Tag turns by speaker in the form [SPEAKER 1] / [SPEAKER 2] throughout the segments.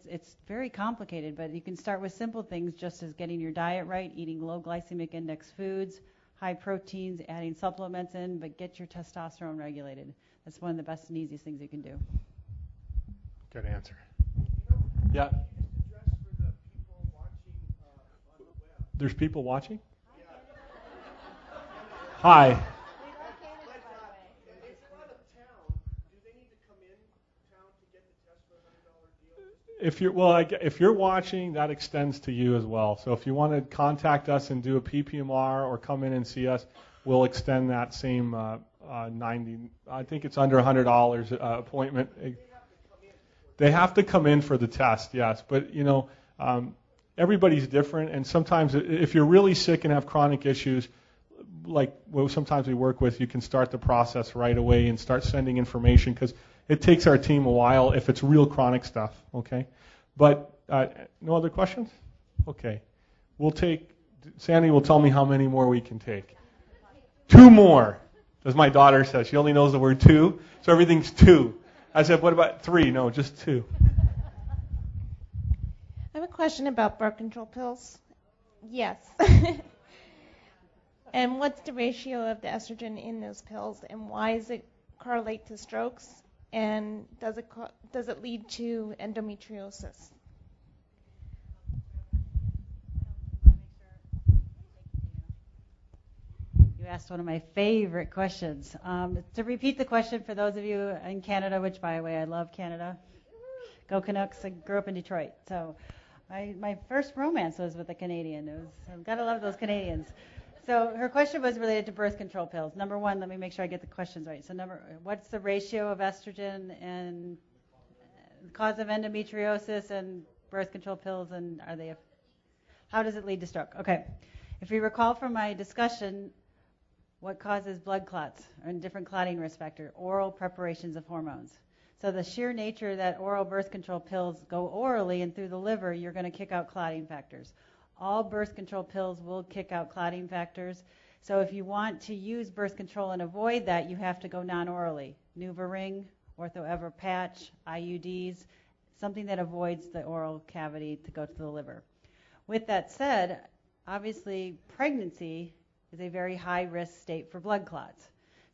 [SPEAKER 1] It's very complicated, but you can start with simple things just as getting your diet right, eating low glycemic index foods, high proteins, adding supplements in, but get your testosterone regulated. That's one of the best and easiest things you can do.
[SPEAKER 2] Good answer. Yeah. There's people watching? Hi. If you're watching, that extends to you as well. So if you want to contact us and do a PPMR or come in and see us, we'll extend that same 90. I think it's under $100 appointment. They have to come in for the test, yes. But everybody's different, and sometimes if you're really sick and have chronic issues, like sometimes we work with, you can start the process right away and start sending information because it takes our team a while if it's real chronic stuff, okay? But no other questions? Okay. Sandy will tell me how many more we can take. 2 more, as my daughter says. She only knows the word 2, so everything's 2. I said, what about 3? No, just 2.
[SPEAKER 3] I have a question about birth control pills. Yes. And what's the ratio of the estrogen in those pills, and why does it correlate to strokes, and does it lead to endometriosis?
[SPEAKER 1] You asked one of my favorite questions. To repeat the question for those of you in Canada, which, by the way, I love Canada. Go Canucks. I grew up in Detroit. So my first romance was with a Canadian. I've got to love those Canadians. So her question was related to birth control pills. Number one, let me make sure I get the questions right. So what's the ratio of estrogen and the cause of endometriosis and birth control pills, and how does it lead to stroke? Okay. If you recall from my discussion, what causes blood clots and different clotting risk factor? Oral preparations of hormones. So the sheer nature that oral birth control pills go orally and through the liver, you're going to kick out clotting factors. All birth control pills will kick out clotting factors. So if you want to use birth control and avoid that, you have to go non-orally. NuvaRing, OrthoEver patch, IUDs, something that avoids the oral cavity to go to the liver. With that said, obviously pregnancy is a very high risk state for blood clots.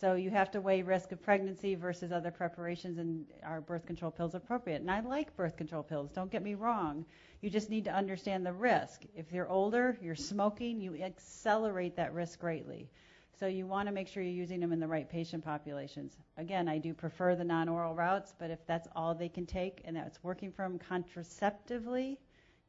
[SPEAKER 1] So you have to weigh risk of pregnancy versus other preparations, and are birth control pills appropriate? And I like birth control pills, don't get me wrong. You just need to understand the risk. If you're older, you're smoking, you accelerate that risk greatly. So you want to make sure you're using them in the right patient populations. Again, I do prefer the non-oral routes, but if that's all they can take and that's working for them contraceptively,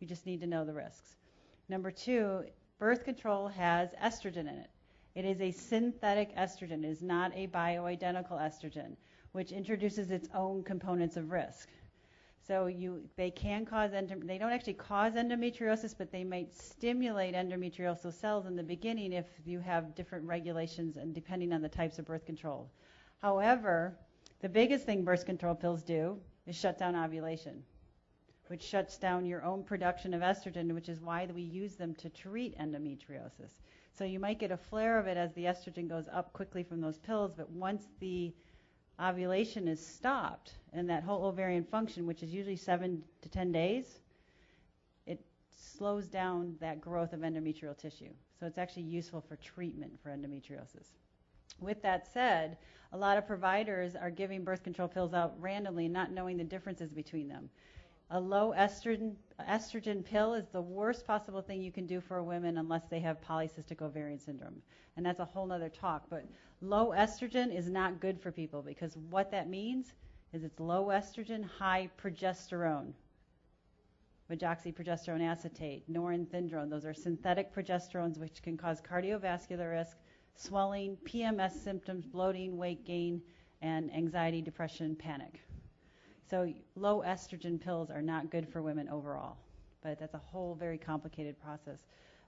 [SPEAKER 1] you just need to know the risks. Number 2, birth control has estrogen in it. It is a synthetic estrogen. It is not a bioidentical estrogen, which introduces its own components of risk. So they can cause they don't actually cause endometriosis, but they might stimulate endometriosal cells in the beginning if you have different regulations and depending on the types of birth control. However, the biggest thing birth control pills do is shut down ovulation, which shuts down your own production of estrogen, which is why we use them to treat endometriosis. So you might get a flare of it as the estrogen goes up quickly from those pills, but once the ovulation is stopped and that whole ovarian function, which is usually 7 to 10 days, it slows down that growth of endometrial tissue. So it's actually useful for treatment for endometriosis. With that said, a lot of providers are giving birth control pills out randomly, not knowing the differences between them. A low estrogen pill is the worst possible thing you can do for a woman unless they have polycystic ovarian syndrome. And that's a whole nother talk. But low estrogen is not good for people because what that means is it's low estrogen, high progesterone. Medroxyprogesterone acetate, norethindrone. Those are synthetic progesterones which can cause cardiovascular risk, swelling, PMS symptoms, bloating, weight gain, and anxiety, depression, panic. So low estrogen pills are not good for women overall, but that's a whole very complicated process.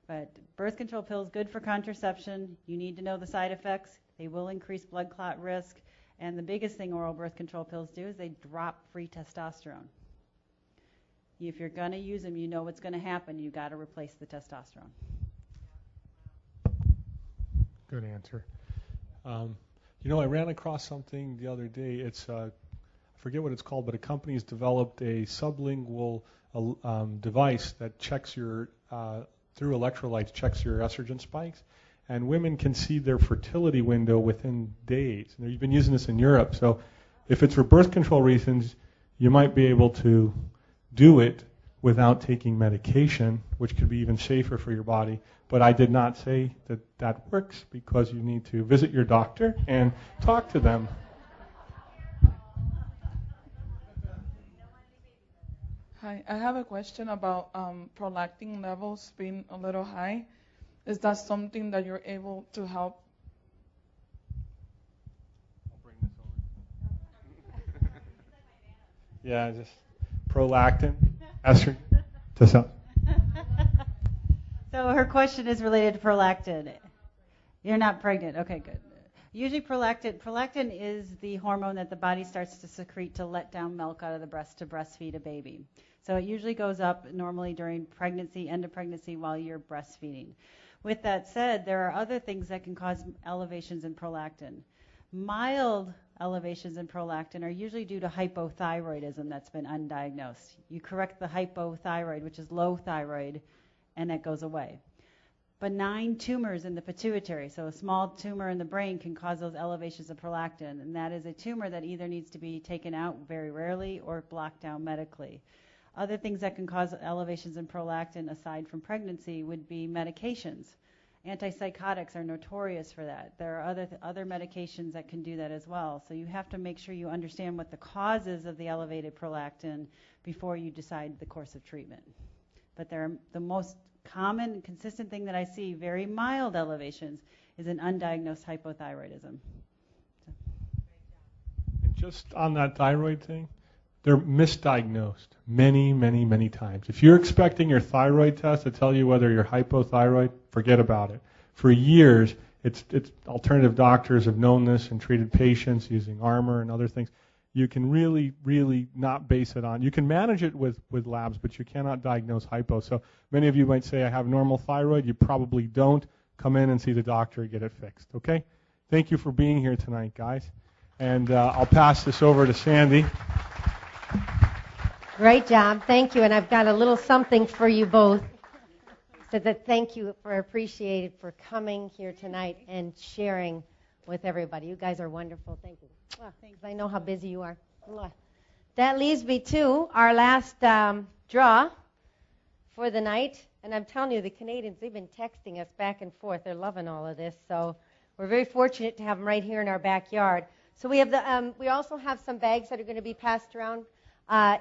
[SPEAKER 1] But birth control pills, good for contraception. You need to know the side effects. They will increase blood clot risk. And the biggest thing oral birth control pills do is they drop free testosterone. If you're going to use them, you know what's going to happen. You've got to replace the testosterone.
[SPEAKER 2] Good answer. I ran across something the other day. It's I forget what it's called, but a company has developed a sublingual device that checks your, through electrolytes, checks your estrogen spikes. And women can see their fertility window within days. And they've been using this in Europe. So if it's for birth control reasons, you might be able to do it without taking medication, which could be even safer for your body. But I did not say that that works, because you need to visit your doctor and talk to them.
[SPEAKER 4] Hi, I have a question about prolactin levels being a little high. Is that something that you're able to help?
[SPEAKER 2] I'll bring this over. Yeah, just prolactin, estrogen.
[SPEAKER 1] So her question is related to prolactin. You're not pregnant. Okay, good. Usually prolactin is the hormone that the body starts to secrete to let down milk out of the breast to breastfeed a baby. So it usually goes up normally during pregnancy, end of pregnancy, while you're breastfeeding. With that said, there are other things that can cause elevations in prolactin. Mild elevations in prolactin are usually due to hypothyroidism that's been undiagnosed. You correct the hypothyroid, which is low thyroid, and it goes away. Benign tumors in the pituitary, so a small tumor in the brain, can cause those elevations of prolactin, and that is a tumor that either needs to be taken out very rarely or blocked down medically. Other things that can cause elevations in prolactin aside from pregnancy would be medications. Antipsychotics are notorious for that. There are other medications that can do that as well. So you have to make sure you understand what the causes of the elevated prolactin before you decide the course of treatment. But the most common and consistent thing that I see, very mild elevations, is an undiagnosed hypothyroidism.
[SPEAKER 2] And just on that thyroid thing, they're misdiagnosed many, many, many times. If you're expecting your thyroid test to tell you whether you're hypothyroid, forget about it. For years, it's alternative doctors have known this and treated patients using Armour and other things. You can really, really not base it on. You can manage it with labs, but you cannot diagnose hypo. So many of you might say, I have normal thyroid. You probably don't. Come in and see the doctor and get it fixed, okay? Thank you for being here tonight, guys. And I'll pass this over to Sandy.
[SPEAKER 5] Great job. Thank you. And I've got a little something for you both. So that thank you for appreciated for coming here tonight and sharing with everybody. You guys are wonderful. Thank you. Thanks. I know how busy you are. That leads me to our last draw for the night. And I'm telling you, the Canadians, they've been texting us back and forth. They're loving all of this. So we're very fortunate to have them right here in our backyard. So we have we also have some bags that are going to be passed around.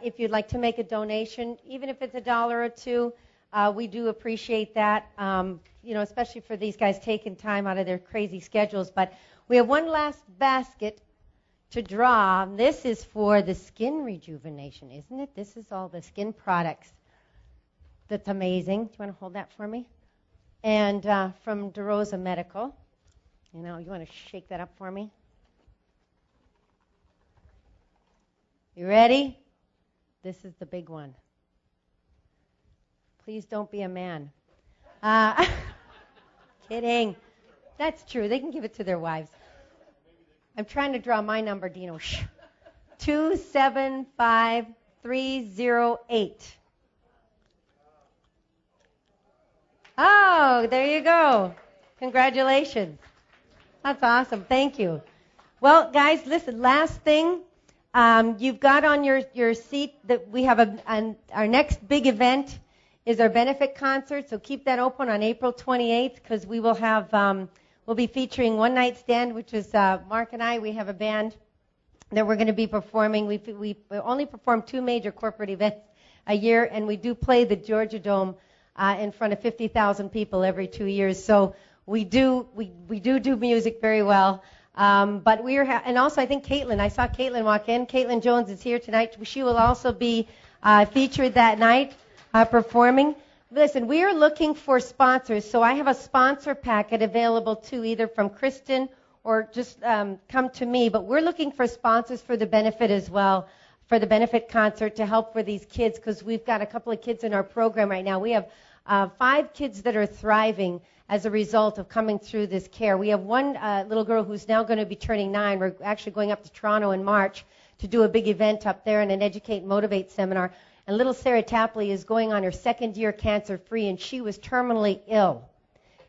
[SPEAKER 5] If you'd like to make a donation, even if it's $1 or $2, we do appreciate that. Especially for these guys taking time out of their crazy schedules. But we have one last basket to draw. This is for the skin rejuvenation, isn't it? This is all the skin products. That's amazing. Do you want to hold that for me? And from DeRosa Medical. You want to shake that up for me? You ready? This is the big one. Please don't be a man. Kidding. That's true. They can give it to their wives. I'm trying to draw my number, Dino. 275308. Oh, there you go. Congratulations. That's awesome. Thank you. Well, guys, listen, last thing. You've got on your seat that we have our next big event is our benefit concert. So keep that open on April 28th because we will have we'll be featuring One Night Stand, which is Mark and I. We have a band that we're going to be performing. We only perform 2 major corporate events a year, and we do play the Georgia Dome in front of 50,000 people every 2 years. So we do music very well. But we are, and also I think Caitlin. I saw Caitlin walk in. Caitlin Jones is here tonight. She will also be featured that night performing. Listen, we are looking for sponsors, so I have a sponsor packet available too, either from Kristen or just come to me. But we're looking for sponsors for the benefit as well, for the benefit concert to help for these kids, because we've got a couple of kids in our program right now. We have 5 kids that are thriving as a result of coming through this care. We have one little girl who's now going to be turning 9. We're actually going up to Toronto in March to do a big event up there and an Educate Motivate seminar. And little Sarah Tapley is going on her second year cancer-free, and she was terminally ill.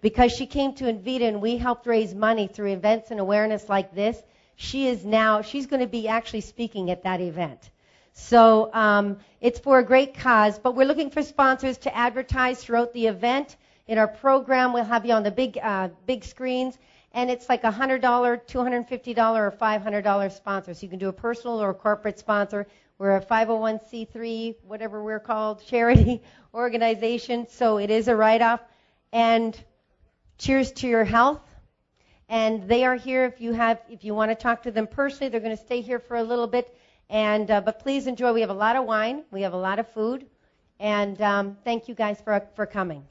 [SPEAKER 5] Because she came to Invita and we helped raise money through events and awareness like this, she's going to be actually speaking at that event. So it's for a great cause, but we're looking for sponsors to advertise throughout the event. In our program, we'll have you on the big screens, and it's like $100, $250, or $500 sponsor. So you can do a personal or a corporate sponsor. We're a 501c3, whatever we're called, charity organization, so it is a write-off. And cheers to your health. And they are here if you want to talk to them personally. They're going to stay here for a little bit. And but please enjoy. We have a lot of wine. We have a lot of food. And thank you guys for coming.